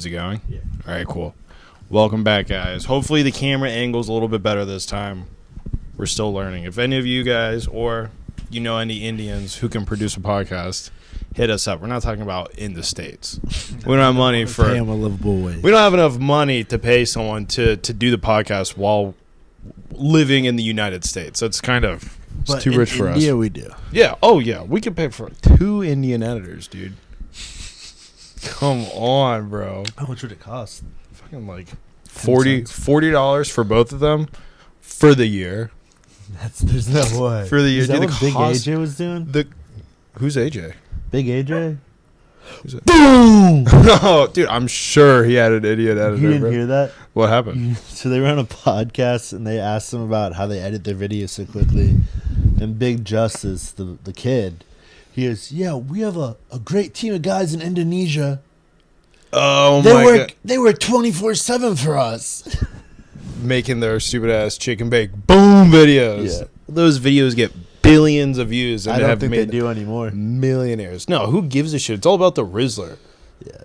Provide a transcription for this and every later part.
Is it going? Yeah. All right, cool. Welcome back, guys. Hopefully the camera angle's a little bit better this time. We're still learning. If any of you guys or you know any Indians who can produce a podcast, hit us up. We're not talking about in the States. We don't have money for... Pay him a livable wage. We don't have enough money to pay someone to do the podcast while living in the United States. That's kind of... It's too rich for us. India, we do. Yeah. Oh, yeah. We could pay for 2 Indian editors, dude. Come on, bro. How much would it cost? Fucking like $40 for both of them for the year. There's no way. For the year. Is that Dude, what the Big cost- AJ was doing? Who's AJ? Big AJ? Who's it? Boom! No, dude, I'm sure he had an idiot editor. You didn't bro. hear that? What happened? So they were on a podcast and they asked them about how they edit their videos so quickly. And Big Justice, the kid, he goes, yeah, we have a great team of guys in Indonesia. Oh, They my work God. They work 24/7 for us. Making their stupid ass chicken bake boom videos. Yeah. Those videos get billions of views. And I don't have think made they do anymore. millionaires. No, who gives a shit? It's all about the Rizzler.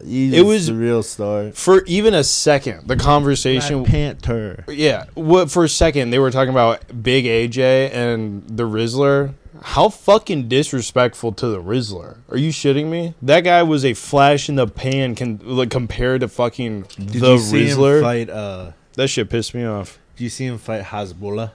Yeah, It was- the real star. For even a second, the conversation... Black Panther. Yeah, for a second, they were talking about Big AJ and the Rizzler. How fucking disrespectful to the Rizzler. Are you shitting me? That guy was a flash in the pan compared to fucking Did the you see Rizzler. him fight? That shit pissed me off. Did you see him fight Hezbollah?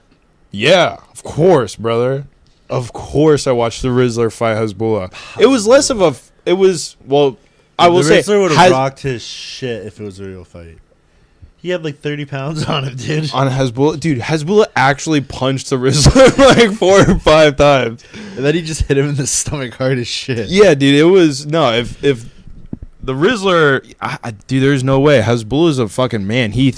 Yeah, of course, brother. Of course I watched the Rizzler fight Hezbollah. It was less of a... It was... Well, I will say... The Rizzler would have rocked his shit if it was a real fight. He had like 30 pounds on him, dude. On Hezbollah... Dude, Hezbollah actually punched the Rizzler like 4 or 5 times. And then he just hit him in the stomach hard as shit. Yeah, dude, it was... No, if the Rizzler... dude, there's no way. Hezbollah is a fucking man. He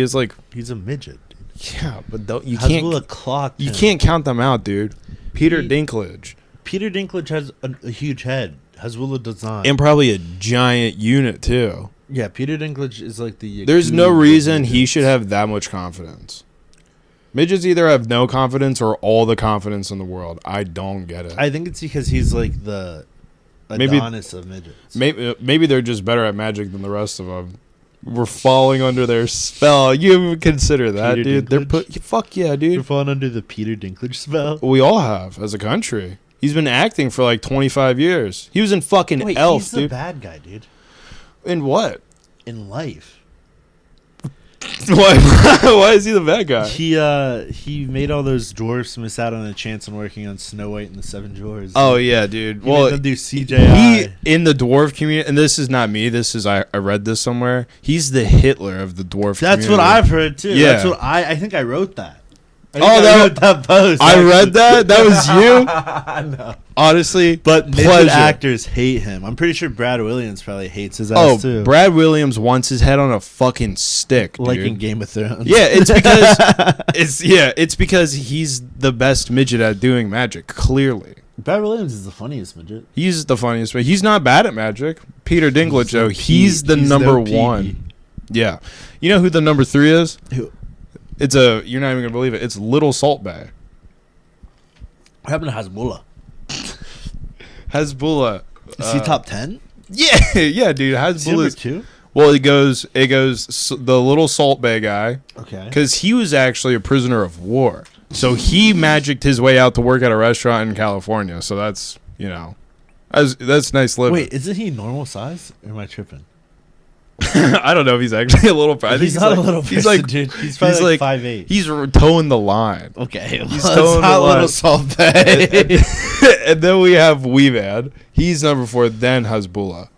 is like... He's a midget, dude. Yeah, but you Hezbollah clocked You him. can't count them out, dude. Peter Dinklage. Peter Dinklage has a huge head. Hezbollah does not. And probably a giant unit, too. Yeah, Peter Dinklage is like the... There's no Yakuza reason he midgets. should have that much confidence. Midgets either have no confidence or all the confidence in the world. I don't get it. I think it's because he's like the Adonis of midgets. Maybe they're just better at magic than the rest of them. We're falling under their spell. You consider that, Peter dude? Dinklage? Fuck yeah, You're dude. falling under the Peter Dinklage spell. We all have as a country. He's been acting for like 25 years. He was in fucking Wait, Elf, he's the dude. bad guy, dude. In what? In life. Why is he the bad guy? He made all those dwarfs miss out on a chance on working on Snow White and the Seven Dwarfs. Oh yeah, dude. He Well, made them do CJI. he in the dwarf community, and this is not me. This is I read this somewhere. He's the Hitler of the dwarf. That's community. what I've heard too. Yeah. That's what I think I wrote that. I Oh, think I wrote that post. I read that. That was you. No. Honestly, But midget pleasure. actors hate him. I'm pretty sure Brad Williams probably hates his ass Oh, too. Brad Williams wants his head on a fucking stick, Like dude. in Game of Thrones. Yeah, it's because it's because he's the best midget at doing magic. Clearly, Brad Williams is the funniest midget. he's the funniest. But he's not bad at magic. Peter Dinklage, though, no he's the He's number no PE. one. Yeah, you know who the number 3 is? Who? You're not even gonna believe it. It's Little Salt Bay. What happened to Hezbollah? Hezbollah. Is he top 10? Yeah, yeah, dude. Is he number Hezbollah. 2? Well, it goes the Little Salt Bay guy. Okay. Because he was actually a prisoner of war. So he magicked his way out to work at a restaurant in California. So that's, that's nice living. Wait, isn't he normal size? Or am I tripping? I don't know if he's actually a little... I think He's not like, a little he's person, like, dude. He's probably like 5'8". He's toeing the line. Okay. He's Well, towing it's not the line. Little Salt Bay. And then we have Weevad. He's number 4, then Hezbollah.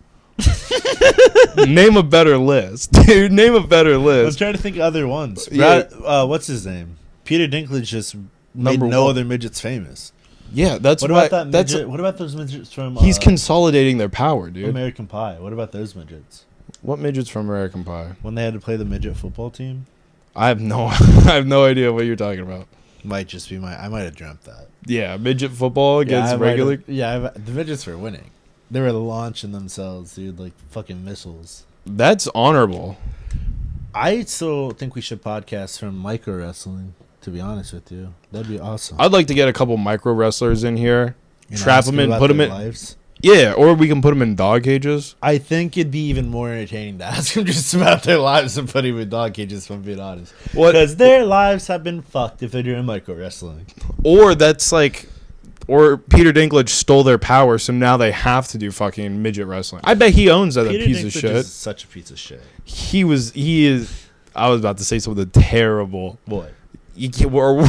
Name a better list. Dude, name a better I'm list. trying to think of other ones. Yeah. Brad, what's his name? Peter Dinklage just made Number no 1. other midgets famous. Yeah, that's What why... about that midget? What about those midgets from He's consolidating their power, dude. American Pie? What about those midgets? What midgets from American Pie? When they had to play the midget football team? I have no idea what you're talking about. Might just be I might have dreamt that. Yeah, midget football against I might regular. have- the midgets were winning. They were launching themselves, dude, like fucking missiles. That's honorable. I still think we should podcast from micro wrestling. To be honest with you, that'd be awesome. I'd like to get a couple micro wrestlers in here, And trap ask them in, about put them their in. lives. Yeah, or we can put them in dog cages. I think it'd be even more entertaining to ask them just about their lives and put them in dog cages, if I'm being honest. What? Because their lives have been fucked if they're doing micro wrestling. Or that's like, or Peter Dinklage stole their power, so now they have to do fucking midget wrestling. I bet he owns that Peter piece Dinklage of shit. is such a piece of shit. He is. I was about to say something terrible. What? You can't, where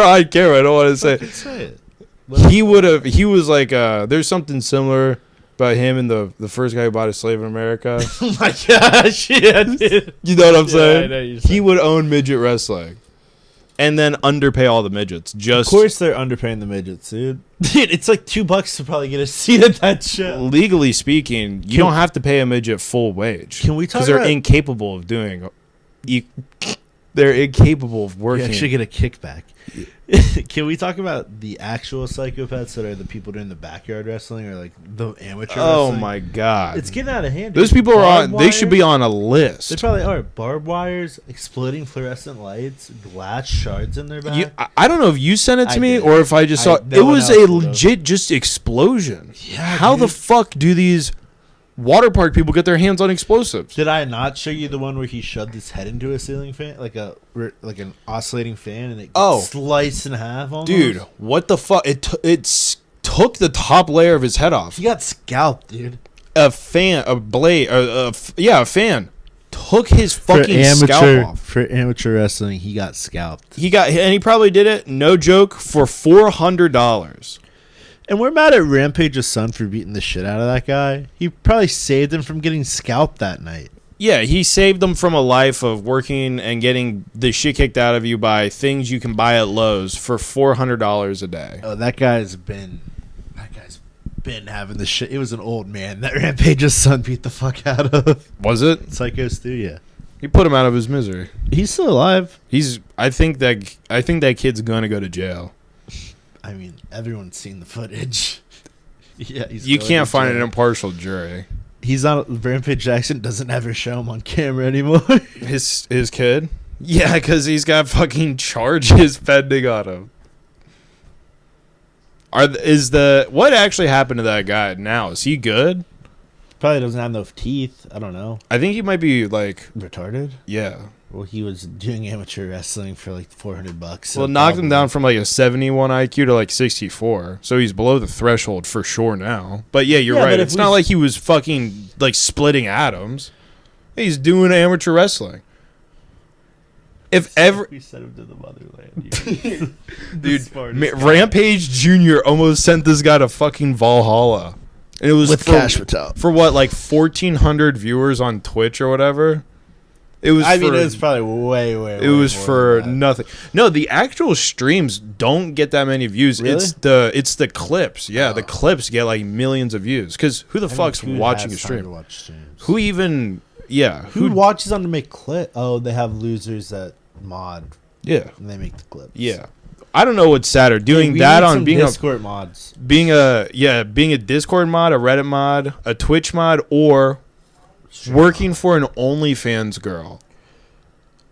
I care. I don't want to say. Say it. He would have. He was like. There's something similar about him and the first guy who bought a slave in America. Oh my gosh! Yeah, dude. You know what I'm Yeah, saying? I know you're He saying. would own midget wrestling, and then underpay all the midgets. Just Of course, they're underpaying the midgets, dude. Dude, it's like $2 to probably get a seat at that show. legally speaking, you don't have to pay a midget full wage. Can we talk Because they're about- incapable of doing. They're incapable of You working. actually get a kickback. Can we talk about the actual psychopaths that are the people doing the backyard wrestling or like the amateur Oh wrestling? my god! It's getting out of hand. Those dude. people are on. Barbed They should be wires? on a list. They probably are. Barbed wires, exploding fluorescent lights, glass shards in their back. I don't know if you sent it to I me did. or if I just saw. No It one was else a would have. legit just explosion. Yeah, How the dude. fuck do these water park people get their hands on explosives? Did I not show you the one where he shoved his head into a ceiling fan, like an oscillating fan, and it gets sliced in half? Almost? Dude, what the fuck? It took the top layer of his head off. he got scalped, dude. A fan, a blade, a fan took his fucking scalp off. For amateur wrestling, he got scalped. And he probably did it, no joke, for $400. And we're mad at Rampage's son for beating the shit out of that guy. He probably saved him from getting scalped that night. Yeah, he saved them from a life of working and getting the shit kicked out of you by things you can buy at Lowe's for $400 a day. Oh, that guy's been having the shit. It was an old man that Rampage's son beat the fuck out of. Was it? Psycho Stu, yeah. He put him out of his misery. He's still alive. I think that kid's gonna go to jail. I mean, everyone's seen the footage. Yeah, You going can't to find an jail. impartial jury. He's not. Rampage Jackson doesn't ever show him on camera anymore. His kid? Yeah, because he's got fucking charges pending on him. What actually happened to that guy now? Is he good? Probably doesn't have enough teeth. I don't know. I think he might be like, Retarded. yeah. Well, he was doing amateur wrestling for like $400. So Well, it knocked him probably- down from like a 71 IQ to like 64. So he's below the threshold for sure now. But yeah, you're Yeah, right. but if It's not like he was fucking like splitting atoms. He's doing amateur wrestling. If ever, we sent him to the motherland, dude, Rampage Jr. almost sent this guy to fucking Valhalla. And it was with for, Cash Patel. for what, like 1,400 viewers on Twitch or whatever? It was I mean, for- it was probably way. It was more for than that. nothing. No, the actual streams don't get that many views. Really? It's the clips. Yeah, the clips get like millions of views. Because who the I mean, fuck's who watching a has time to stream? watch streams? Who even? Yeah, Who watches on to make clip? Oh, they have losers that mod Yeah, and they make the clips. yeah. I don't know what's sadder, doing We that need on some being Discord mods. being a Discord mod, a Reddit mod, a Twitch mod, or working for an OnlyFans girl.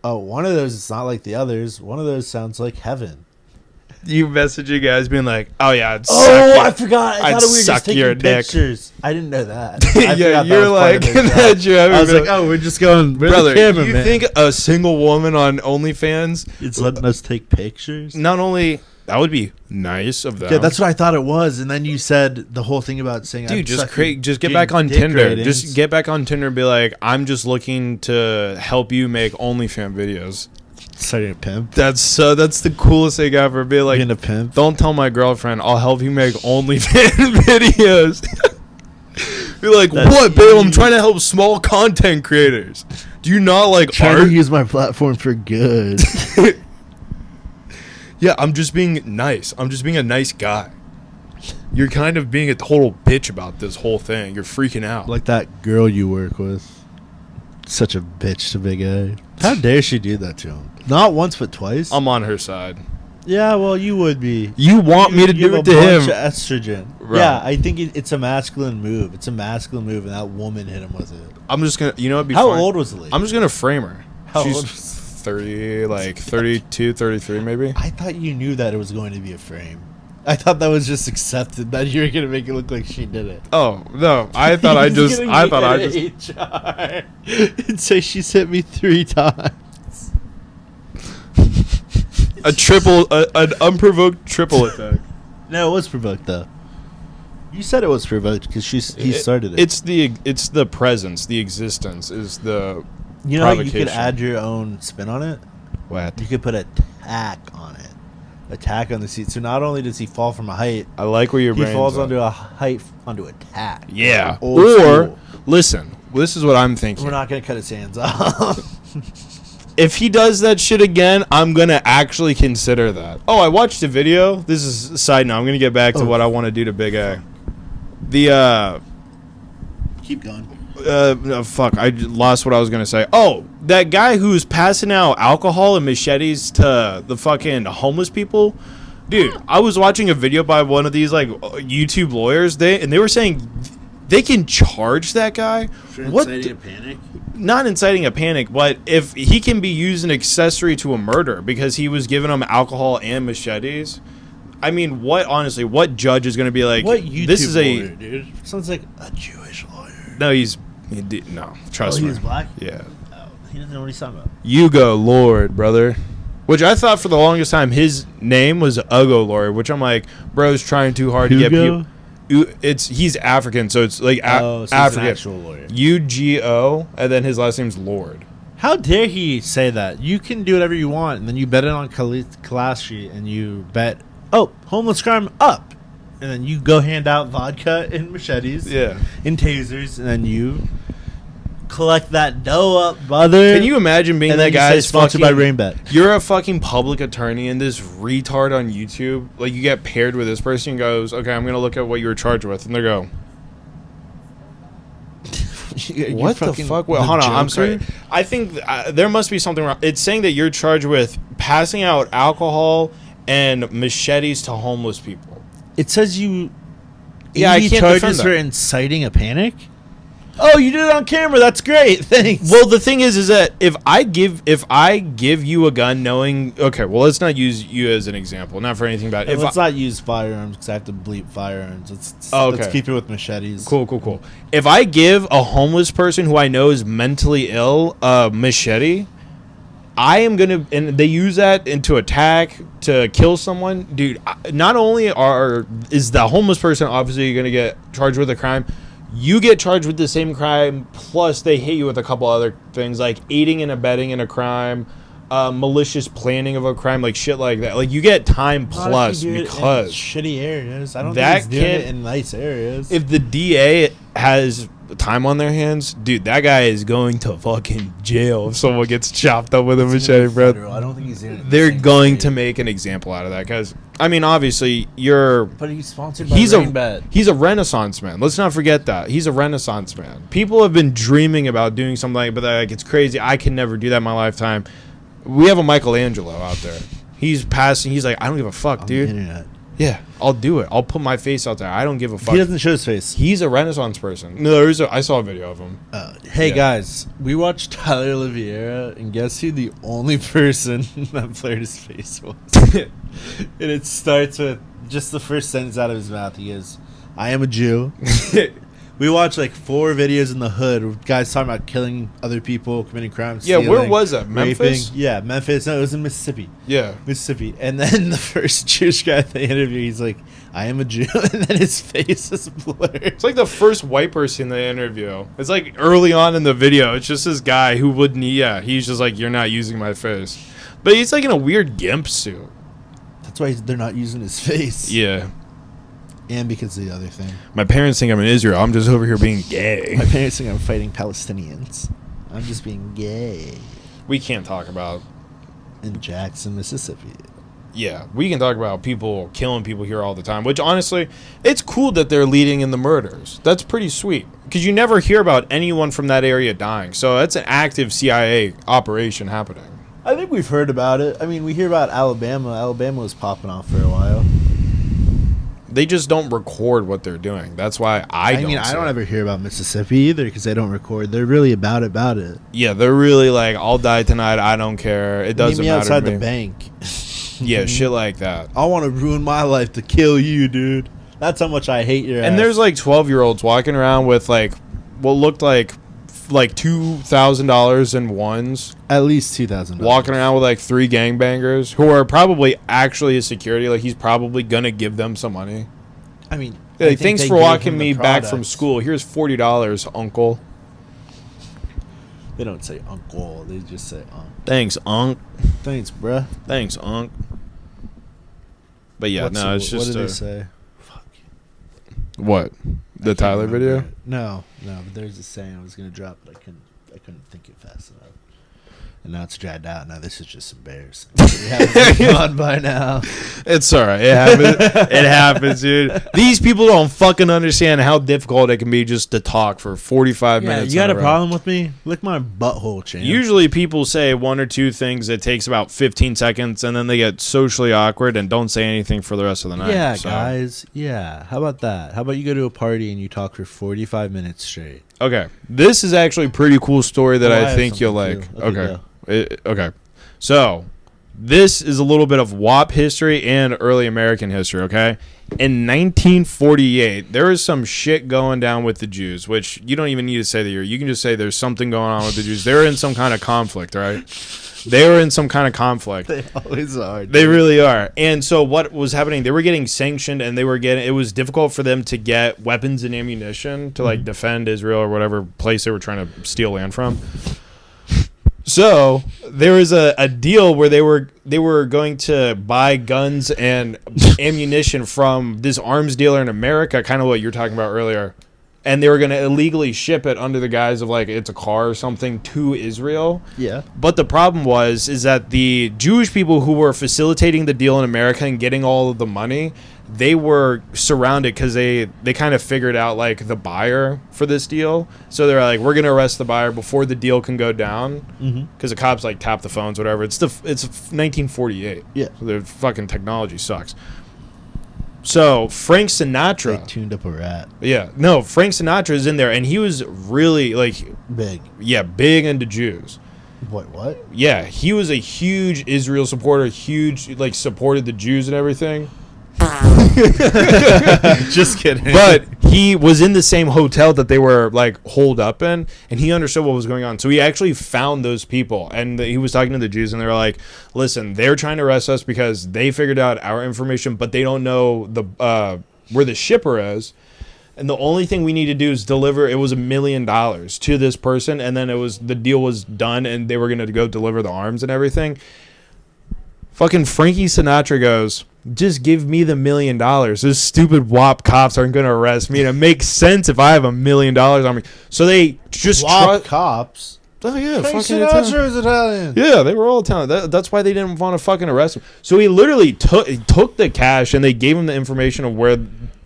Oh, one of those is not like the others. One of those sounds like heaven. You messaging guys being like, "Oh yeah, I'd Oh, suck I it." forgot. I I'd thought we were suck just taking your dick. pictures. I didn't know that. I Yeah, forgot that you're was part like of their job. that. You're I was having like, oh, we're just going. We're brother, the camera, you man. think a single woman on OnlyFans? It's letting us take pictures? Not only that would be nice of them. Yeah, that's what I thought it was. And then you said the whole thing about saying, dude. I'm Just sucking just get dick- back on dick Tinder. ratings. Just get back on Tinder and be like, I'm just looking to help you make OnlyFans videos. starting a pimp. That's the coolest thing ever. Be like, Being a pimp. don't tell my girlfriend. I'll help you make OnlyFans videos. Be like, That's what, babe? I'm huge. trying to help small content creators. Do you not like Trying art? to use my platform for good. Yeah, I'm just being nice. I'm just being a nice guy. You're kind of being a total bitch about this whole thing. You're freaking out. Like that girl you work with. Such a bitch to Big A. How dare she do that to him? Not once, but twice. I'm on her side. Yeah, well, you would be. You want me to You do have it a to bunch him? of estrogen. Right. Yeah, I think it's a masculine move. It's a masculine move, and that woman hit him with it. I'm just gonna. You know, it'd be How fine. old was the lady? I'm just gonna frame her. How She's old? 30, like 32, 33 maybe. I thought you knew that it was going to be a frame. I thought that was just accepted that you were gonna make it look like she did it. Oh no, I thought I just HR and say she's hit me 3 times. an unprovoked triple attack. No, it was provoked though. You said it was provoked because he started it. It's the presence, the existence is the. You know, you could add your own spin on it. What? You could put a tack on it. A tack on the seat. So not only does he fall from a height, I like where your brain's he falls at. onto a height onto a tack. Yeah. Old Or school. listen, this is what I'm thinking. We're not gonna cut his hands off. If he does that shit again, I'm gonna actually consider that. Oh, I watched a video. This is a side note. I'm gonna get back to what I want to do to Big A. Keep going. Fuck, I lost what I was gonna say. Oh, that guy who's passing out alcohol and machetes to the fucking homeless people. Dude, I was watching a video by one of these like YouTube lawyers. They were saying they can charge that guy. For inciting a panic? Not inciting a panic, but if he can be used an accessory to a murder because he was giving them alcohol and machetes. I mean, honestly, what judge is going to be like, what YouTube this is lawyer, dude? Sounds like a Jewish lawyer. No, no, trust me. He's black? Yeah. Oh, he doesn't know what he's talking about. You go, Lord, brother. Which I thought for the longest time his name was Ugo Lord, which I'm like, bro's trying too hard to get people. He's African, so it's like so African. he's an actual lawyer. UGO, and then his last name's Lord. How dare he say that? You can do whatever you want, and then you bet it on Kalashi, and you bet, homeless crime up. And then you go hand out vodka and machetes and tasers, and then you collect that dough up, brother. Can you imagine being and that guy sponsored by Rainbet? You're a fucking public attorney, and this retard on YouTube, like, you get paired with this person and goes, okay, I'm going to look at what you were charged with. And they go, what the fuck? Well, hold on, I'm sorry. I think there must be something wrong. It's saying that you're charged with passing out alcohol and machetes to homeless people. It says you. Yeah, I can't charges defend for that. inciting a panic. Oh, you did it on camera. That's great. Thanks. Well, the thing is that if I give you a gun, knowing let's not use you as an example, not for anything bad. Let's not use firearms because I have to bleep firearms. Let's keep it with machetes. Cool. If I give a homeless person who I know is mentally ill a machete, I am gonna, and they use that to attack, to kill someone, dude. Not only is the homeless person obviously gonna get charged with a crime, you get charged with the same crime. Plus, they hit you with a couple other things like aiding and abetting in a crime, malicious planning of a crime, like shit like that. Like you get time plus because shitty areas. I don't think he's doing it in nice areas. If the DA has time on their hands, dude, that guy is going to fucking jail if someone gets chopped up with a machete, bro. I don't think he's doing it. They're going to make an example out of that because, I mean, obviously, But he's sponsored by Rainbet. He's a Renaissance man. Let's not forget that. He's a Renaissance man. People have been dreaming about doing something like, but like, it's crazy. I can never do that in my lifetime. We have a Michelangelo out there. He's passing. He's like, I don't give a fuck, dude. On the internet. Yeah, I'll do it. I'll put my face out there. I don't give a fuck. He doesn't show his face. He's a Renaissance person. No, I saw a video of him. Hey guys, we watched Tyler Oliveira, and guess who the only person that blurred his face was? And it starts with just the first sentence out of his mouth. He goes, "I am a Jew." We watched like 4 videos in the hood with guys talking about killing other people, committing crimes. Yeah, stealing, where was that? Memphis? Raping. Yeah, Memphis. No, it was in Mississippi. Yeah. Mississippi. And then the first Jewish guy they interview, he's like, "I am a Jew," and then his face is blurred. It's like the first white person they interview. It's like early on in the video. It's just this guy who wouldn't. Yeah, he's just like, "You're not using my face," but he's like in a weird gimp suit. That's why they're not using his face. Yeah. And because of the other thing. My parents think I'm in Israel. I'm just over here being gay. My parents think I'm fighting Palestinians. I'm just being gay. We can't talk about... In Jackson, Mississippi. Yeah, we can talk about people killing people here all the time, which honestly, it's cool that they're leading in the murders. That's pretty sweet. Because you never hear about anyone from that area dying. So that's an active CIA operation happening. I think we've heard about it. I mean, we hear about Alabama. Alabama was popping off for a while. They just don't record what they're doing. That's why I don't ever hear about Mississippi either because they don't record. They're really about it. Yeah, they're really like, I'll die tonight. I don't care. It doesn't matter outside to me. the bank. Yeah, shit like that. I want to ruin my life to kill you, dude. That's how much I hate your ass. And there's like 12-year-olds walking around with like what looked like $2,000 in ones, at least $2,000. walking around with like 3 gangbangers who are probably actually a security. Like he's probably gonna give them some money. I mean, Like, thanks for walking me back from school. Here's $40, uncle. They don't say uncle. They just say unc. Thanks, unc. Thanks, bruh. Thanks, unc. But yeah, it's just. What did they say? Fuck. What? The Tyler video? No. But there's a saying I was gonna drop, but I couldn't think it fast enough. And now it's dragged out. Now this is just embarrassing. We haven't been on by now. It's all right. It happens. It happens, dude. These people don't fucking understand how difficult it can be just to talk for 45 minutes. You got a problem with me? Lick my butthole, champ. Usually people say 1 or 2 things that takes about 15 seconds, and then they get socially awkward and don't say anything for the rest of the night. Yeah, guys. Yeah. How about that? How about you go to a party and you talk for 45 minutes straight? Okay. This is actually a pretty cool story that I think you'll like. Okay. Okay. So, this is a little bit of WAP history and early American history, okay? In 1948, there was some shit going down with the Jews, which you don't even need to say the year. You can just say there's something going on with the Jews. They were in some kind of conflict, right? They were in some kind of conflict. They always are. Dude. They really are. And so what was happening, they were getting sanctioned, and it was difficult for them to get weapons and ammunition to like defend Israel or whatever place they were trying to steal land from. So there was a deal where they were going to buy guns and ammunition from this arms dealer in America, kind of what you were talking about earlier, and they were going to illegally ship it under the guise of like it's a car or something to Israel. Yeah. But the problem is that the Jewish people who were facilitating the deal in America and getting all of the money, they were surrounded because they kind of figured out like the buyer for this deal. So they're like, we're going to arrest the buyer before the deal can go down because the cops like tap the phones, whatever. It's 1948. Yeah. So their fucking technology sucks. So Frank Sinatra. They tuned up a rat. Yeah. No, Frank Sinatra is in there, and he was really like big. Yeah, big into Jews. What? Yeah, he was a huge Israel supporter, like supported the Jews and everything. Just kidding. But he was in the same hotel that they were like holed up in, and he understood what was going on. So he actually found those people, and he was talking to the Jews, and they were like, "Listen, they're trying to arrest us because they figured out our information, but they don't know where the shipper is." And the only thing we need to do is deliver. It was $1 million to this person, and then the deal was done, and they were going to go deliver the arms and everything. Fucking Frankie Sinatra goes, just give me the $1 million. Those stupid WAP cops aren't going to arrest me. And it makes sense if I have $1 million on me. So they just WAP cops. Oh yeah, Frank Sinatra is Italian. Yeah, they were all Italian. That's why they didn't want to fucking arrest him. So he literally took the cash, and they gave him the information of where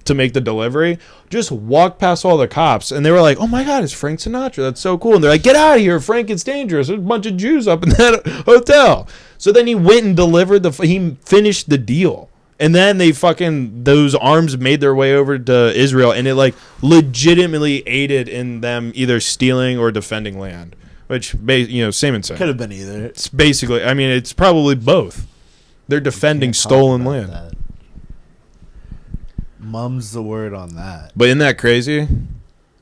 to make the delivery. Just walked past all the cops, and they were like, "Oh my God, it's Frank Sinatra. That's so cool." And they're like, "Get out of here, Frank! It's dangerous. There's a bunch of Jews up in that hotel." So then he went and delivered he finished the deal. And then those arms made their way over to Israel, and it like legitimately aided in them either stealing or defending land. Which, same and same. Could have been either. It's basically, it's probably both. They're defending stolen land. That. Mum's the word on that. But isn't that crazy?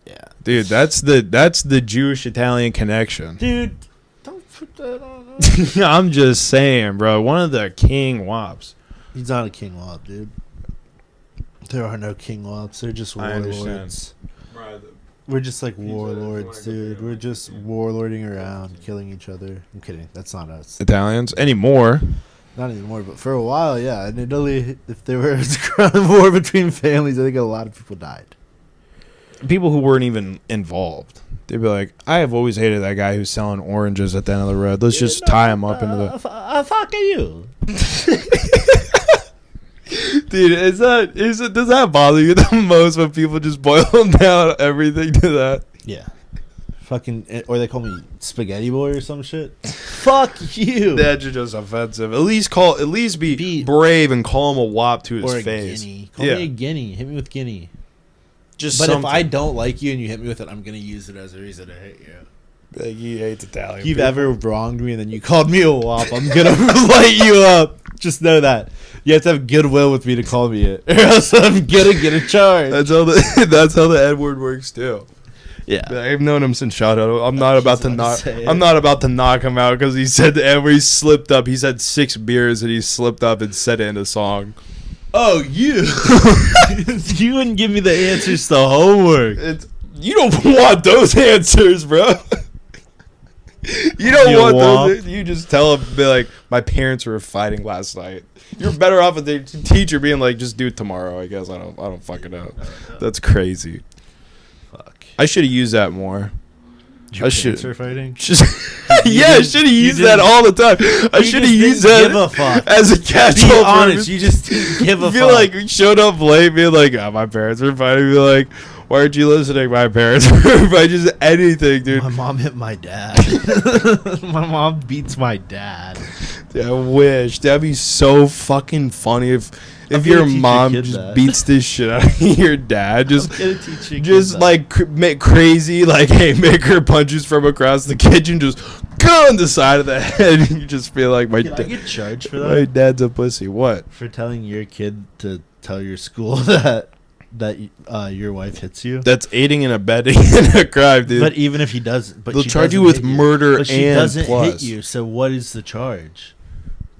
Yeah. Dude, that's the Jewish-Italian connection. Dude, don't put that on. I'm just saying, bro. One of the king wops. He's not a king wop, dude. There are no king wops. They're just warlords. We're just like warlords, dude. We're just warlording around, killing each other. I'm kidding. That's not us. Italians anymore. Not anymore, but for a while, yeah. In Italy, if there was a crime war between families, I think a lot of people died. People who weren't even involved. They'd be like, I have always hated that guy who's selling oranges at the end of the road. Let's just tie him up into the... fuck you. Dude, does that bother you the most when people just boil down everything to that? Yeah. Fucking, or they call me spaghetti boy or some shit. Fuck you. That's just offensive. At least be brave and call him a wop to his face. Guinea. Call me a guinea. Hit me with guinea. But something. If I don't like you and you hit me with it, I'm gonna use it as a reason to hate you. Like he hates Italian. If you've ever wronged me and then you called me a wop, I'm gonna light you up. Just know that. You have to have goodwill with me to call me it. Or else I'm gonna get a charge. That's how the N word works too. Yeah. I've known him since childhood. I'm not about to knock. say it. I'm not about to knock him out because he said the N word. He slipped up. He's had 6 beers and he slipped up and said it in a song. Oh, you. You wouldn't give me the answers to homework. You don't want those answers, bro. You don't want those. You just tell him, be like, my parents were fighting last night. You're better off with the teacher being like, just do it tomorrow. I guess I don't fucking know. That's crazy. Fuck. I should have used that more. Your parents were fighting? Yeah, I should have used that all the time. I should have used that as a catch-all. Be honest, you just didn't give a fuck. I feel like we showed up late, being like, my parents were fighting. Be like, why aren't you listening? My parents were by just anything, dude. My mom hit my dad. My mom beats my dad. Dude, I wish. That'd be so fucking funny if your mom just beats this shit out of your dad. Just like make crazy, like, hey, make her punches from across the kitchen, just go on the side of the head. And you just feel like I get charged for that? My dad's a pussy. What? For telling your kid to tell your school that your wife hits you? That's aiding and abetting in a crime, dude. But even if he doesn't, they'll charge you with murder but she and doesn't plus. hit you. So what is the charge?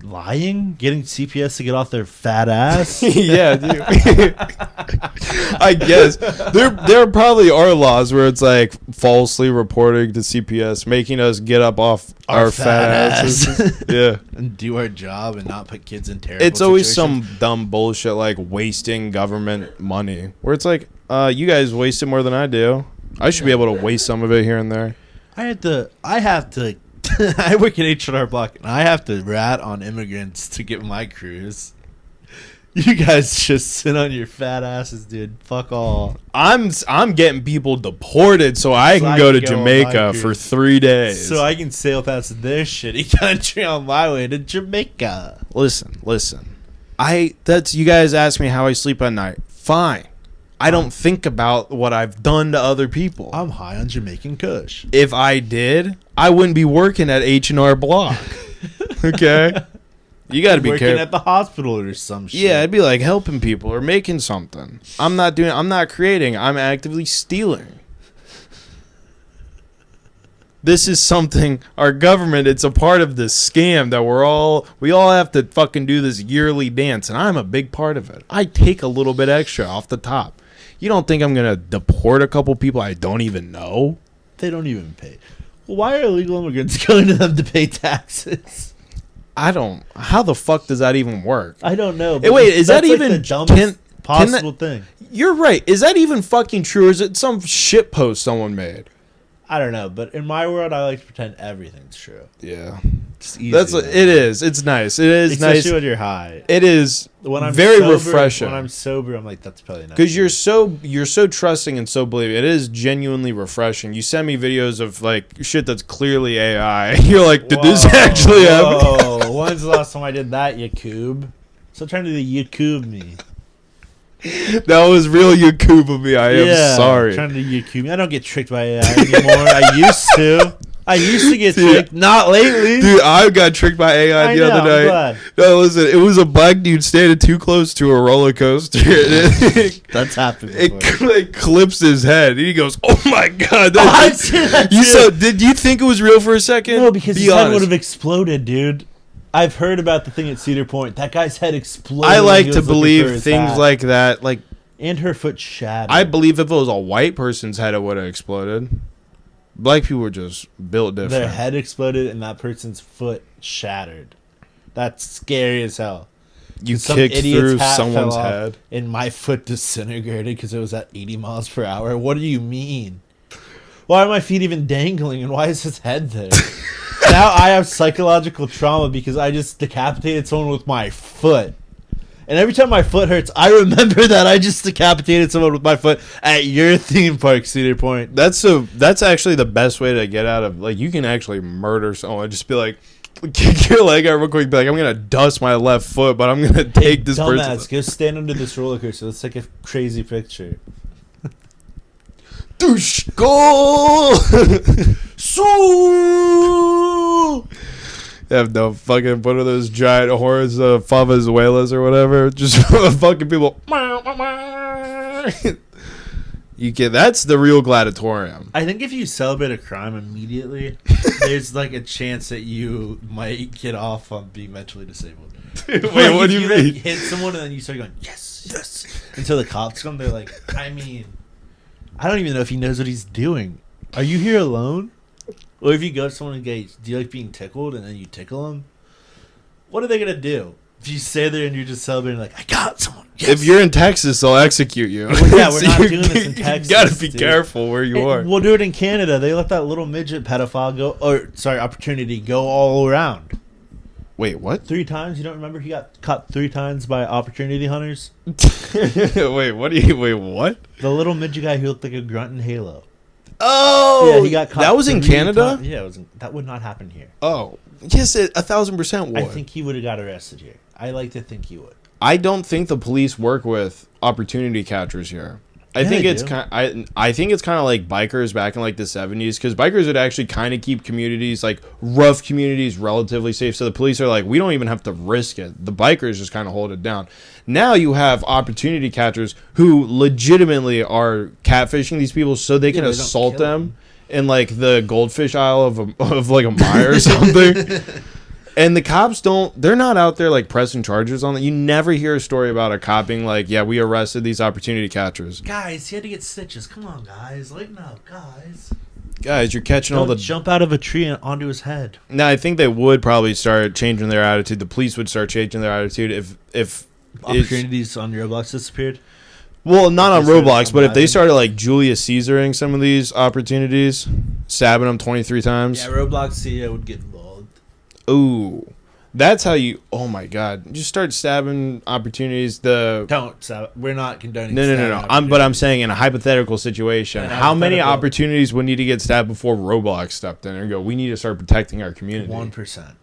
Lying? Getting CPS to get off their fat ass? Yeah, dude. I guess there probably are laws where it's like falsely reporting to CPS, making us get up off our fat asses. Yeah, and do our job and not put kids in terrible it's always situations. some dumb bullshit like wasting government money, where it's like, you guys waste it more than I do. I should be able to waste some of it here and there. I have to I work at H&R Block, and I have to rat on immigrants to get my cruise. You guys just sit on your fat asses, dude. Fuck all. I'm getting people deported so I can go to Jamaica for 3 days. So I can sail past their shitty country on my way to Jamaica. Listen. You guys ask me how I sleep at night. Fine. I don't think about what I've done to other people. I'm high on Jamaican Kush. If I did, I wouldn't be working at H&R Block. Okay? You got to be careful. Working at the hospital or some shit. Yeah, I'd be like helping people or making something. I'm not creating. I'm actively stealing. This is something, our government, it's a part of this scam that we all have to fucking do this yearly dance, and I'm a big part of it. I take a little bit extra off the top. You don't think I'm going to deport a couple people I don't even know? They don't even pay. Well, why are illegal immigrants going to them to pay taxes? How the fuck does that even work? I don't know. Hey, wait, is that even the dumbest possible thing? You're right. Is that even fucking true, or is it some shit post someone made? I don't know, but in my world, I like to pretend everything's true. Yeah, it's easy. It is. It's nice. It is especially nice when you're high. It is. When I'm very sober, refreshing. When I'm sober, I'm like, that's probably not. Because you're so trusting and so believing. It is genuinely refreshing. You send me videos of like shit that's clearly AI. You're like, did this actually happen? When's the last time I did that, Yakub? Stop trying to Yakub me. That was real Yakub of me. I am sorry. Trying to Yakub me. I don't get tricked by AI anymore. I used to get tricked. Not lately. Dude, I got tricked by AI the other night. Glad. No, listen, it was a black dude standing too close to a roller coaster. That's happened before. It clips his head. And he goes, "Oh my god!" I've seen that too. Did you think it was real for a second? No, because his head would have exploded, dude. I've heard about the thing at Cedar Point. That guy's head exploded. I like to believe things like that, and her foot shattered. I believe if it was a white person's head, it would have exploded. Black people were just built different. Their head exploded and that person's foot shattered. That's scary as hell. You kicked through someone's head, and my foot disintegrated because it was at 80 miles per hour. What do you mean? Why are my feet even dangling, and why is his head there? Now I have psychological trauma because I just decapitated someone with my foot. And every time my foot hurts, I remember that I just decapitated someone with my foot at your theme park, Cedar Point. That's actually the best way to get out of, you can actually murder someone. Just be like, kick your leg out real quick, be like, I'm going to dust my left foot, but I'm going to take this person. Go stand under this roller coaster. Let's take a crazy picture. Douche, go! So They have no fucking one of those giant horns of Favazuelas or whatever. Just fucking people. You get that's the real gladiatorium. I think if you celebrate a crime immediately, there's like a chance that you might get off on being mentally disabled. Wait, what do you mean? Like, hit someone and then you start going yes, yes until the cops come. They're like, I mean, I don't even know if he knows what he's doing. Are you here alone? Or if you go to someone and go, do you like being tickled? And then you tickle them. What are they gonna do? If you stay there and you're just celebrating, like, I got someone. Yes. If you're in Texas, they'll execute you. Well, yeah, we're not doing this in Texas. You gotta be careful where you are. We'll do it in Canada. They let that little midget pedophile opportunity go all around. Wait, what? 3 times? You don't remember he got caught 3 times by opportunity hunters? Wait, what? The little midget guy who looked like a grunt in Halo. Oh, yeah, he got caught. That was in Canada? Yeah, that would not happen here. Oh, yes, 1,000% would. I think he would have got arrested here. I like to think he would. I don't think the police work with opportunity catchers here. I think it's kind. I think it's kind of like bikers back in like the 70s, because bikers would actually kind of keep communities, like rough communities, relatively safe. So the police are like, we don't even have to risk it. The bikers just kind of hold it down. Now you have opportunity catchers who legitimately are catfishing these people so they can assault them in like the goldfish aisle of like a mire or something. And the cops they're not out there like pressing charges on it. You never hear a story about a cop being like, yeah, we arrested these opportunity catchers. Guys, he had to get stitches. Come on, guys. Lighten up, guys. Guys, you're catching all the... jump out of a tree and onto his head. No, I think they would probably start changing their attitude. The police would start changing their attitude if opportunities on Roblox disappeared. Well, not on Roblox, but if they started like Julius Caesaring some of these opportunities, stabbing them 23 times. Yeah, Roblox CEO would get involved. Ooh, that's how you. Oh my God! Just start stabbing opportunities. Don't stab. We're not condoning. No. But I'm saying in a hypothetical situation, how many opportunities would need to get stabbed before Roblox stepped in and go? We need to start protecting our community. 1%.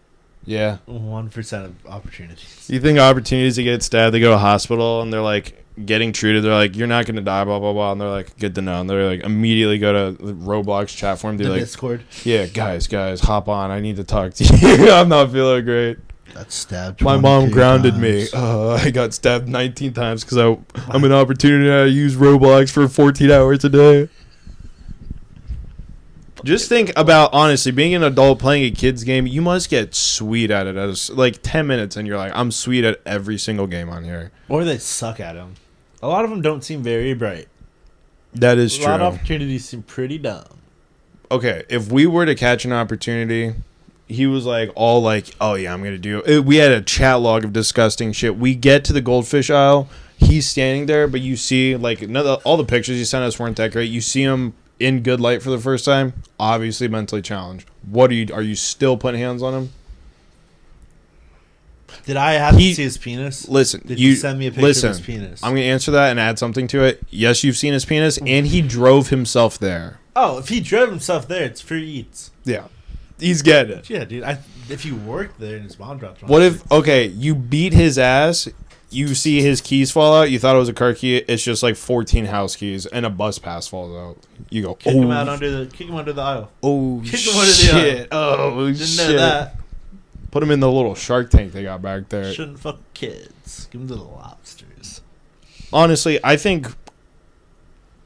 Yeah. 1% of opportunities. You think opportunities to get stabbed? They go to a hospital and they're like getting treated. They're like, you're not going to die. Blah blah blah. And they're like, good to know. And they're like, immediately go to the Roblox chat forum. They're like, Discord. Yeah, guys, hop on. I need to talk to you. I'm not feeling great. Got stabbed. My mom grounded me. I got stabbed 19 times because I'm an opportunity to use Roblox for 14 hours a day. Just think about, honestly, being an adult playing a kid's game. You must get sweet at it. As like 10 minutes and you're like, I'm sweet at every single game on here. Or they suck at them. A lot of them don't seem very bright. That is true. A lot of opportunities seem pretty dumb. Okay, if we were to catch an opportunity, he was like, all like, oh yeah, I'm going to do it. We had a chat log of disgusting shit. We get to the goldfish aisle. He's standing there, but you see, like, all the pictures he sent us weren't that great. You see him in good light for the first time, obviously mentally challenged. Are you still putting hands on him? Did I have to see his penis? Listen, Did you send me a picture of his penis? I'm going to answer that and add something to it. Yes, you've seen his penis, and he drove himself there. Oh, if he drove himself there, it's free eats. Yeah. He's getting it. Yeah, dude. If you worked there and his mom dropped him off. What if, okay, you beat his ass, you see his keys fall out, you thought it was a car key, it's just like 14 house keys, and a bus pass falls out. You go, kick him under the aisle. Oh, kick him under the aisle. Oh, Didn't shit. know that. Put him in the little Shark Tank they got back there. Shouldn't fuck kids. Give them to the lobsters. Honestly, I think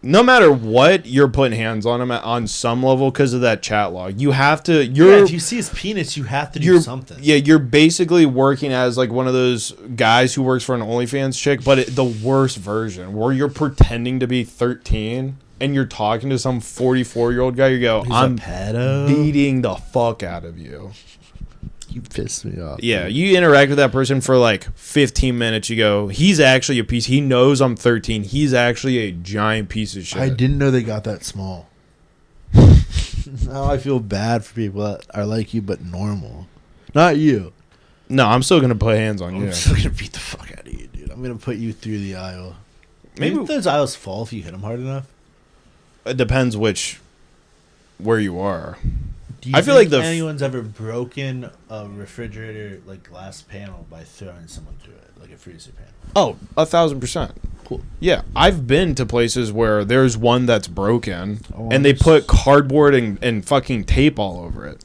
no matter what, you're putting hands on him on some level because of that chat log. You have to. If you see his penis, you have to do something. Yeah, you're basically working as like one of those guys who works for an OnlyFans chick, but the worst version where you're pretending to be 13 and you're talking to some 44-year-old guy. You go, I'm beating the fuck out of you. You pissed me off. Yeah, you interact with that person for like 15 minutes. You go, he's actually a piece. He knows I'm 13. He's actually a giant piece of shit. I didn't know they got that small. Now I feel bad for people that are like you but normal. Not you. No, I'm still going to put hands on you. I'm still going to beat the fuck out of you, dude. I'm going to put you through the aisle. Maybe those aisles fall if you hit them hard enough. It depends where you are. Do you think anyone's ever broken a refrigerator like glass panel by throwing someone through it, like a freezer panel? Oh, 1,000%. Cool. Yeah, I've been to places where there's one that's broken, and they put cardboard and fucking tape all over it.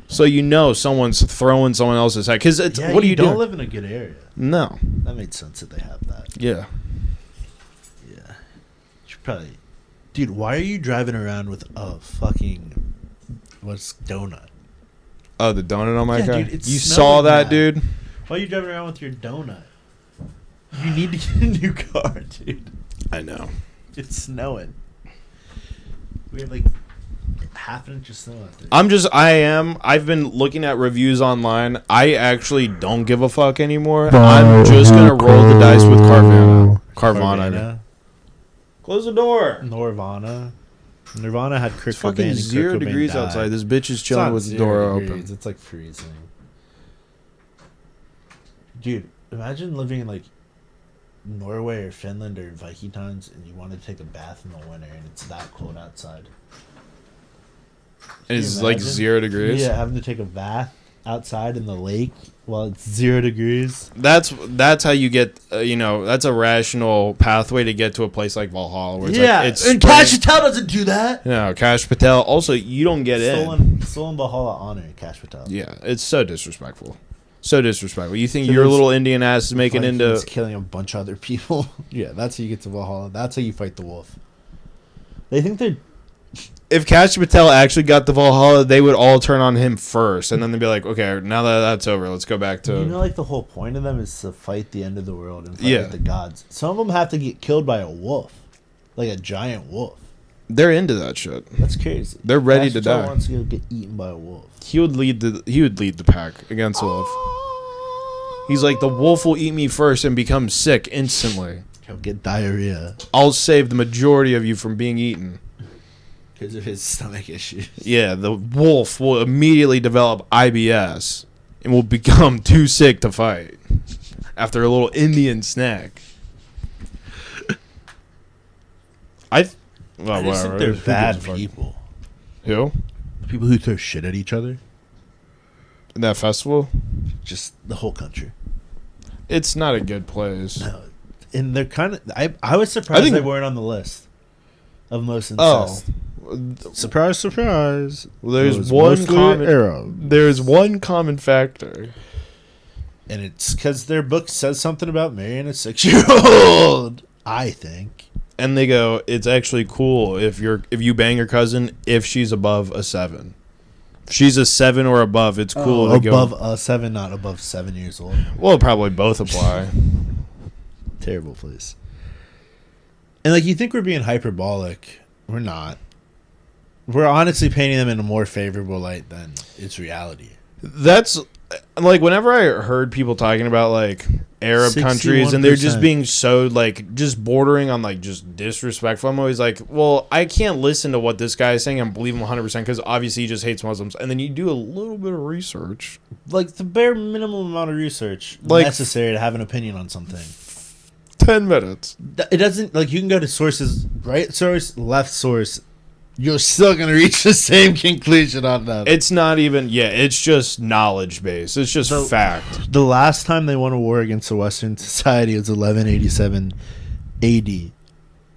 So you know someone's throwing someone else's head. Because it's what do you do? Don't live in a good area. No. That made sense that they have that. Yeah. Yeah. Should probably, dude. Why are you driving around with a fucking donut? Oh, the donut on my car. Dude, it's you snowing saw that, now. dude? Why are you driving around with your donut? You need to get a new car, dude. I know. It's snowing. We have like half an inch of snow out there. I've been looking at reviews online. I actually don't give a fuck anymore. I'm just going to roll the dice with Carvana. Close the door. Nirvana had Kurt It's fucking Cobain and 0 Kurt Cobain degrees died. outside. This bitch is It's chilling not with the 0 door degrees, open. It's like freezing. Dude, imagine living in like Norway or Finland or Viking times and you want to take a bath in the winter and it's that cold outside. It's like 0 degrees. Yeah, having to take a bath outside in the lake while it's 0 degrees. That's how you get, that's a rational pathway to get to a place like Valhalla. Where it's and Cash Patel doesn't do that. No, Cash Patel. Also, you don't get in. Stolen Valhalla honor, Cash Patel. Yeah, it's so disrespectful. So disrespectful. You think your little Indian ass is making into killing a bunch of other people? Yeah, that's how you get to Valhalla. That's how you fight the wolf. They think they're. If Cash Patel actually got the Valhalla, they would all turn on him first, and then they'd be like, "Okay, now that that's over, let's go back to." Like the whole point of them is to fight the end of the world and fight with the gods. Some of them have to get killed by a wolf, like a giant wolf. They're into that shit. That's crazy. They're ready to Patel die. wants to get eaten by a wolf. He would lead the pack against the wolf. He's like, the wolf will eat me first and become sick instantly. He'll get diarrhea I'll save the majority of you from being eaten. because of his stomach issues. Yeah, the wolf will immediately develop IBS and will become too sick to fight after a little Indian snack. I just think they're bad people. Who? People who throw shit at each other. In that festival? Just the whole country. It's not a good place. No. And they're kind of... I was surprised they weren't on the list of most incest. Surprise, surprise. Well, there's one common factor. And it's because their book says something about marrying a 6-year-old, I think. And they go, it's actually cool if you bang your cousin if she's above a 7. If she's a 7 or above, it's cool to above go. a 7, not above 7 years old. Well, probably both apply. Terrible place. And like you think we're being hyperbolic. We're not. We're honestly painting them in a more favorable light than it's reality. That's like whenever I heard people talking about like Arab countries and they're just being so like just bordering on like just disrespectful, I'm always like, well, I can't listen to what this guy is saying and believe him 100% because obviously he just hates Muslims. And then you do a little bit of research, like the bare minimum amount of research necessary to have an opinion on something. 10 minutes. It doesn't like you can go to sources, right source, left source. You're still going to reach the same conclusion on that. It's not even, it's just knowledge based. It's just fact. The last time they won a war against a Western society was 1187 AD.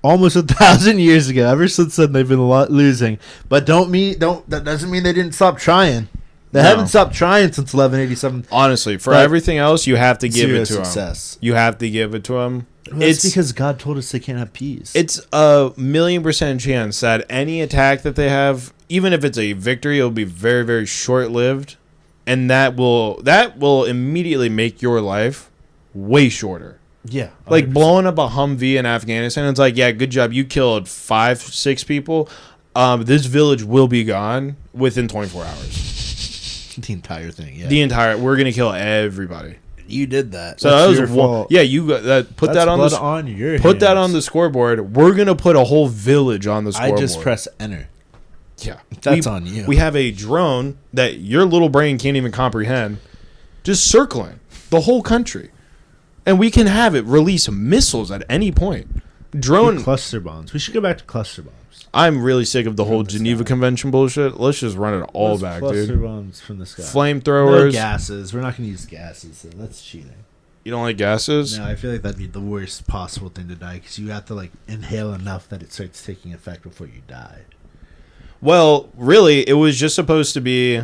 Almost 1,000 years ago. Ever since then, they've been losing. But that doesn't mean they didn't stop trying. They haven't stopped trying since 1187. Honestly, for everything else, you have to give it to them. You have to give it to them. Well, it's because God told us they can't have peace. It's a 1,000,000% chance that any attack that they have, even if it's a victory, it'll be very, very short-lived, and that will immediately make your life way shorter. Yeah, 100%. Like blowing up a Humvee in Afghanistan. It's like, yeah, good job, you killed 5-6 people. This village will be gone within 24 hours. The entire thing. Yeah, we're gonna kill everybody. You did that. So that was your fault. Yeah, you got that. Put that on that on the scoreboard. We're gonna put a whole village on the scoreboard. I just press enter. Yeah, that's on you. We have a drone that your little brain can't even comprehend, just circling the whole country, and we can have it release missiles at any point. Drone cluster bombs. We should go back to cluster bombs. I'm really sick of the whole Geneva Convention bullshit. Let's just run it all back, dude. Cluster bombs from the sky. Flamethrowers. No gases. We're not going to use gases, so that's cheating. You don't like gases? No, I feel like that'd be the worst possible thing to die because you have to like inhale enough that it starts taking effect before you die. Well, really, it was just supposed to be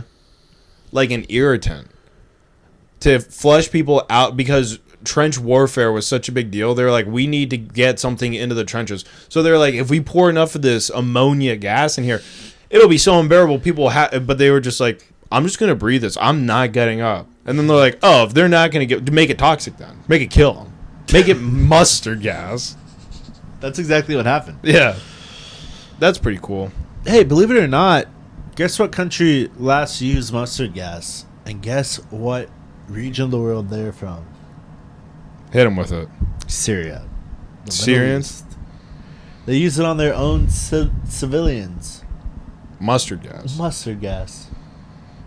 like an irritant to flush people out because trench warfare was such a big deal. They're like, we need to get something into the trenches. So they're like, if we pour enough of this ammonia gas in here, it'll be so unbearable. People but they were just like, I'm just gonna breathe this. I'm not getting up. And then they're like, oh, if they're not gonna make it toxic, then make it kill them. Make it mustard gas. That's exactly what happened. Yeah, that's pretty cool. Hey, believe it or not, guess what country last used mustard gas? And guess what region of the world they're from? Hit them with it. Syria. The Syrians? Middle East. They use it on their own civilians. Mustard gas. Mustard gas.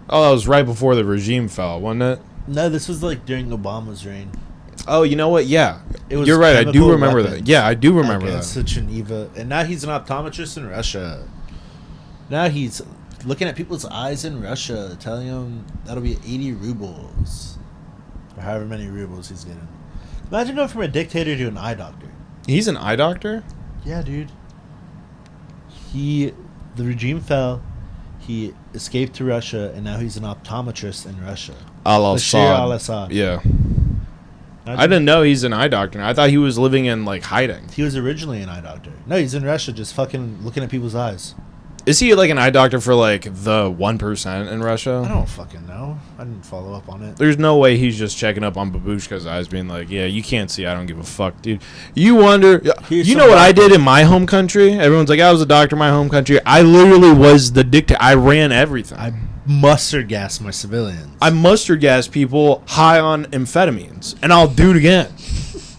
Oh, that was right before the regime fell, wasn't it? No, this was like during Obama's reign. Oh, you know what? Yeah. It was You're right. I do chemical remember weapons that. Yeah, I do remember that. against the Geneva. And now he's an optometrist in Russia. Now he's looking at people's eyes in Russia, telling them that'll be 80 rubles. Or however many rubles he's getting. Imagine going from a dictator to an eye doctor. He's an eye doctor? Yeah, dude. The regime fell. He escaped to Russia, and now he's an optometrist in Russia. Bashir al-Assad. Yeah. Imagine, I didn't know he's an eye doctor. I thought he was living in, like, hiding. He was originally an eye doctor. No, he's in Russia just fucking looking at people's eyes. Is he, like, an eye doctor for, like, the 1% in Russia? I don't fucking know. I didn't follow up on it. There's no way he's just checking up on Babushka's eyes being like, yeah, you can't see. I don't give a fuck, dude. You wonder... Here's you know what some I did in my home country? Everyone's like, I was a doctor in my home country. I literally was the dictator. I ran everything. I mustard gas my civilians. I mustard gas people high on amphetamines, and I'll do it again.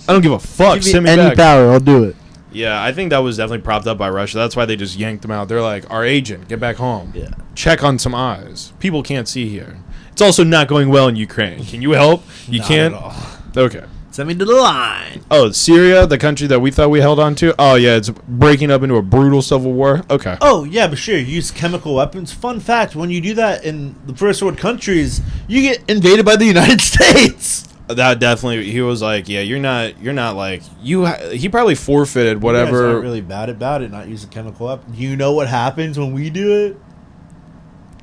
I don't give a fuck. Give me Send me any back. power, I'll do it. Yeah, I think that was definitely propped up by Russia. That's why they just yanked them out. They're like, our agent, get back home. Yeah. Check on some eyes. People can't see here. It's also not going well in Ukraine. Can you help? You Not can't? at all. Okay. Send me to the line. Oh, Syria, the country that we thought we held on to? Oh, yeah, it's breaking up into a brutal civil war? Okay. Oh, yeah, but sure, use chemical weapons. Fun fact, when you do that in the first world countries, you get invaded by the United States. That definitely, he was like, yeah, you're not like, he probably forfeited whatever. You guys aren't really bad about it, not using chemical weapons. You know what happens when we do it?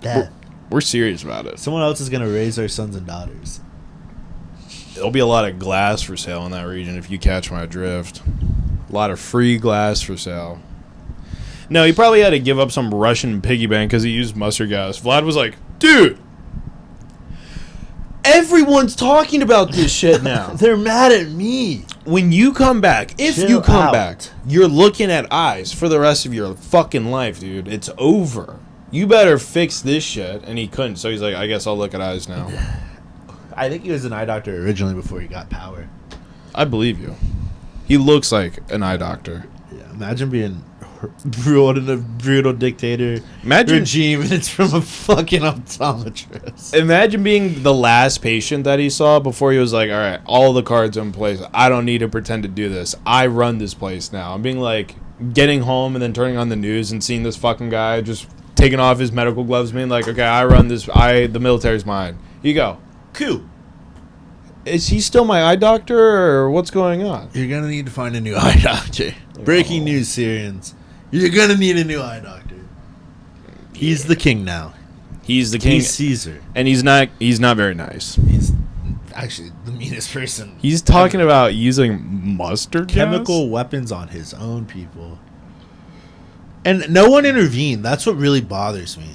Death. We're serious about it. Someone else is going to raise our sons and daughters. There'll be a lot of glass for sale in that region if you catch my drift. A lot of free glass for sale. No, he probably had to give up some Russian piggy bank because he used mustard gas. Vlad was like, dude, everyone's talking about this shit now. They're mad at me. When you come back, if Chill you come out. back, you're looking at eyes for the rest of your fucking life, dude. It's over. You better fix this shit. And he couldn't, so he's like, I guess I'll look at eyes now. I think he was an eye doctor originally before he got power. I believe you. He looks like an eye doctor. Yeah, imagine being ruled in a brutal dictator regime and it's from a fucking optometrist. Imagine being the last patient that he saw before he was like, all right, all the cards are in place. I don't need to pretend to do this. I run this place now. I'm being like, getting home and then turning on the news and seeing this fucking guy just taking off his medical gloves, being like, okay, I run this. The military's mine. Here you go. Cool. Is he still my eye doctor or what's going on? You're going to need to find a new eye doctor. Breaking news, Syrians. You're going to need a new eye doctor. He's the king now. He's the king. He's Caesar. And he's not very nice. He's actually the meanest person. He's talking about using mustard chemical gas? Weapons on his own people. And no one intervened. That's what really bothers me.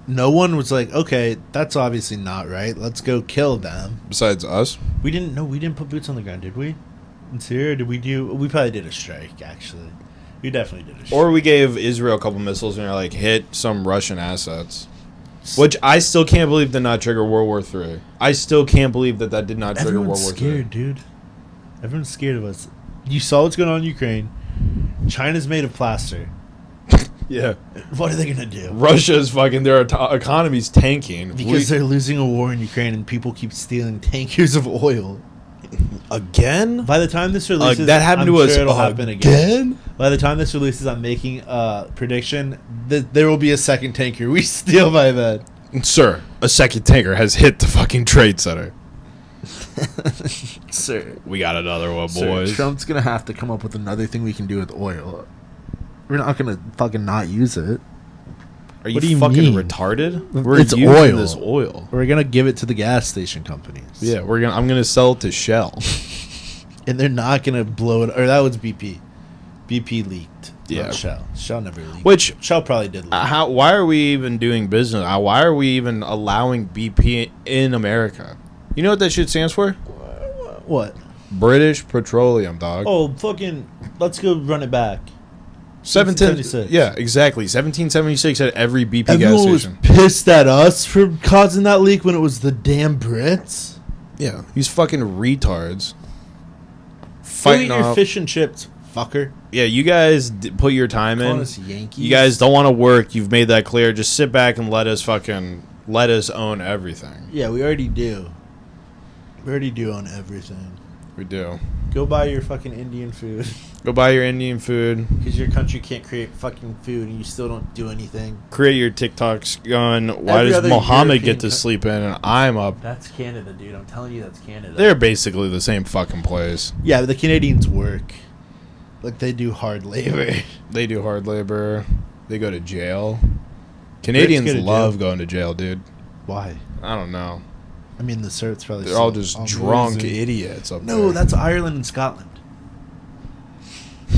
No one was like, okay, that's obviously not right. Let's go kill them. Besides us? We didn't put boots on the ground, did we? In Syria, did we do? We probably did a strike, actually. We definitely did a strike. Or we gave Israel a couple missiles and they're like, hit some Russian assets. Which I still can't believe did not trigger World War III. I still can't believe that did not trigger Everyone's World War III. scared, dude. Everyone's scared of us. You saw what's going on in Ukraine. China's made of plaster. Yeah. What are they going to do? Russia's fucking, their economy's tanking. Because they're losing a war in Ukraine and people keep stealing tankers of oil. Again? By the time this releases, that happened I'm to us sure it'll happen again. By the time this releases, I'm making a prediction that there will be a second tanker we steal by then. Sir, a second tanker has hit the fucking trade center. Sir. We got another one, Sir, boys. Trump's going to have to come up with another thing we can do with oil. We're not going to fucking not use it. Are you What do you fucking mean? retarded? It's using oil. this oil. We're gonna give it to the gas station companies. Yeah, I'm gonna sell it to Shell. And they're not gonna blow it. Or that was BP. BP leaked. Yeah. Not Shell. Shell never leaked. Which Shell probably did leak. why are we even doing business? Why are we even allowing BP in America? You know what that shit stands for? What? British Petroleum, dog. Oh, fucking. Let's go run it back. 1776. Yeah, exactly. 1776 at every BP Everyone gas was station. pissed at us for causing that leak when it was the damn Brits. Yeah, these fucking retards. Go eat Fighting your off. fish and chips, fucker. Yeah, you guys put your time Calling in. us Yankees. You guys don't want to work. You've made that clear. Just sit back and let us own everything. Yeah, we already do. We already do own everything. We do. Go buy your fucking Indian food. Go buy your Indian food. Because your country can't create fucking food and you still don't do anything. Create your TikToks going, why Every does other Mohammed European get to sleep in and I'm up? That's Canada, dude. I'm telling you, that's Canada. They're basically the same fucking place. Yeah, but the Canadians work. Like, they do hard labor. They do hard labor. They go to jail. Canadians go to love jail. going to jail, dude. Why? I don't know. I mean, the cert's probably They're all just drunk idiots up there. No, that's Ireland and Scotland.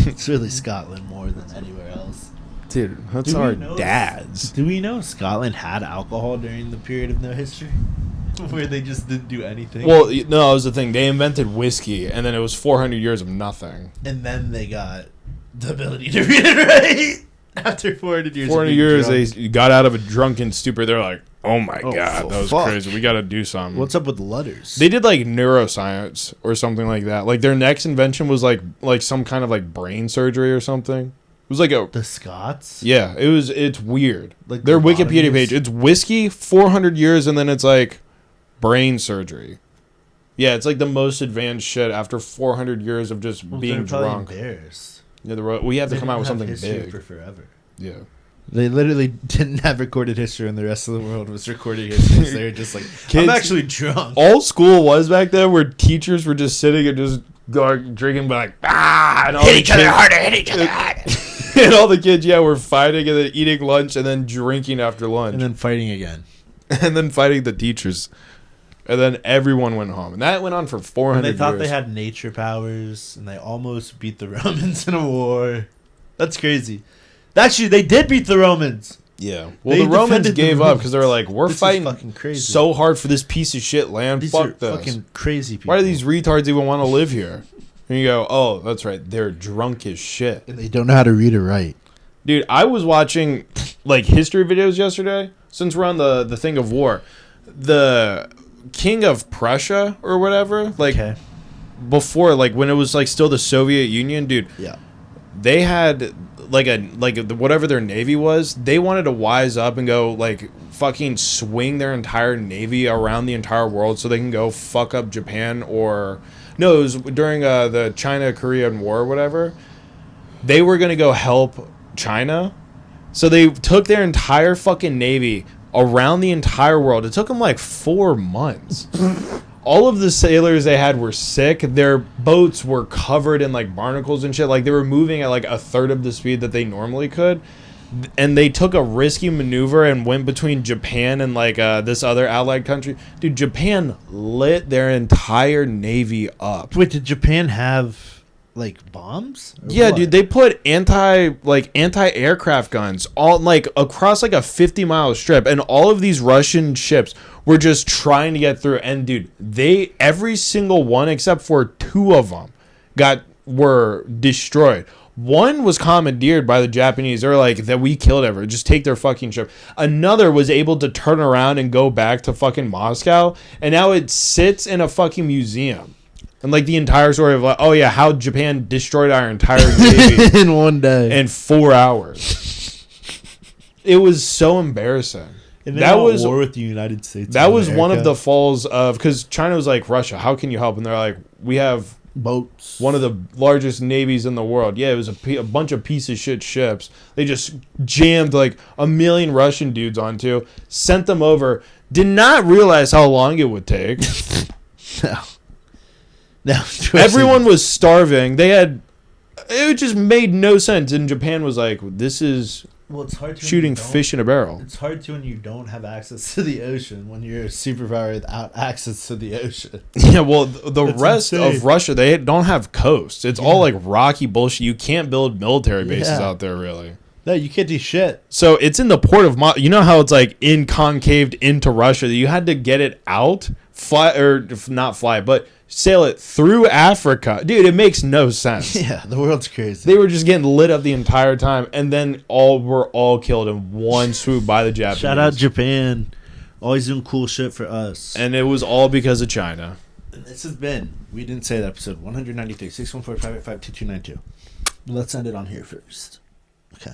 It's really Scotland more than anywhere else. Dude, that's Do we our know- dads. Do we know Scotland had alcohol during the period of no history? Where they just didn't do anything? Well, no, that was the thing. They invented whiskey, and then it was 400 years of nothing. And then they got the ability to read it right. After 400 years. 400 of being years, drunk. they got out of a drunken stupor. They're like, oh my Oh, God, that was fuck. crazy. We got to do something. What's up with letters? They did like neuroscience or something like that. Like their next invention was like some kind of like brain surgery or something. It was like a The Scots? yeah. It's weird. Like Their lobotomies? Wikipedia page. It's whiskey 400 years and then it's like brain surgery. Yeah, it's like the most advanced shit after 400 years of just being they're probably drunk. embarrassed. Yeah, we have to They come out with didn't something have history big. for forever. Yeah. They literally didn't have recorded history, and the rest of the world was recording history. So they were just like, Kids- I'm actually drunk. All school was back then where teachers were just sitting and just like, drinking, but like, and all Hit the each other kids- harder, hit each other harder. and all the kids, yeah, were fighting and then eating lunch and then drinking after lunch And then fighting again. and then fighting the teachers. And then everyone went home. And that went on for 400 And they thought years. they had nature powers, and they almost beat the Romans in a war. That's crazy. Actually, they did beat the Romans. Yeah. Well, They the Romans defended the gave up Romans. because they were like, we're This is fighting fucking crazy. so hard for this piece of shit land. These are Fuck this. fucking crazy people. Why do these retards even want to live here? And you go, oh, that's right. They're drunk as shit. And they don't know how to read or write. Dude, I was watching like history videos yesterday. Since we're on the thing of war, the king of Prussia or whatever, like Okay. before, like when it was like still the Soviet Union, dude, Yeah. they had whatever their navy was. They wanted to wise up and go like fucking swing their entire navy around the entire world so they can go fuck up Japan or no, it was during the China-Korean War or whatever. They were gonna go help China. So they took their entire fucking navy around the entire world. It took them like 4 months. All of the sailors they had were sick. Their boats were covered in like barnacles and shit. Like they were moving at like a third of the speed that they normally could. And they took a risky maneuver and went between Japan and like this other allied country. Dude, Japan lit their entire navy up. Wait, did Japan have like bombs? Or Yeah, what? dude, they put anti-aircraft guns all like across like a 50-mile strip, and all of these Russian ships were just trying to get through. And dude, every single one except for 2 of them were destroyed. One was commandeered by the Japanese. They're like, that we killed everyone. Just take their fucking ship. Another was able to turn around and go back to fucking Moscow, and now it sits in a fucking museum. And like the entire story of like, oh yeah, how Japan destroyed our entire navy in one day. in 4 hours. It was so embarrassing. And that was war with the United States. that of was one of America. the falls of because China was like, Russia, how can you help? And they're like, we have boats. one of the largest navies in the world. Yeah, it was a bunch of piece of shit ships. They just jammed like 1 million Russian dudes onto, sent them over. Did not realize how long it would take. No, Everyone was starving. It just made no sense. And Japan was like, this is Well, it's hard to shooting fish in a barrel. It's hard to when you don't have access to the ocean, when you're a superpower without access to the ocean. Yeah, well, the That's rest insane. of Russia, they don't have coasts. It's all like rocky bullshit. You can't build military bases Yeah. out there, really. No, you can't do shit. So it's in the port of you know how it's like concaved into Russia. You had to get it out, but sail it through Africa, dude. It makes no sense. Yeah, the world's crazy. They were just getting lit up the entire time, and then were all killed in one swoop by the Japanese. Shout out Japan, always doing cool shit for us. And it was all because of China. And this has been, we didn't say that, episode 193, 614-585-2292. Let's end it on here first. Okay.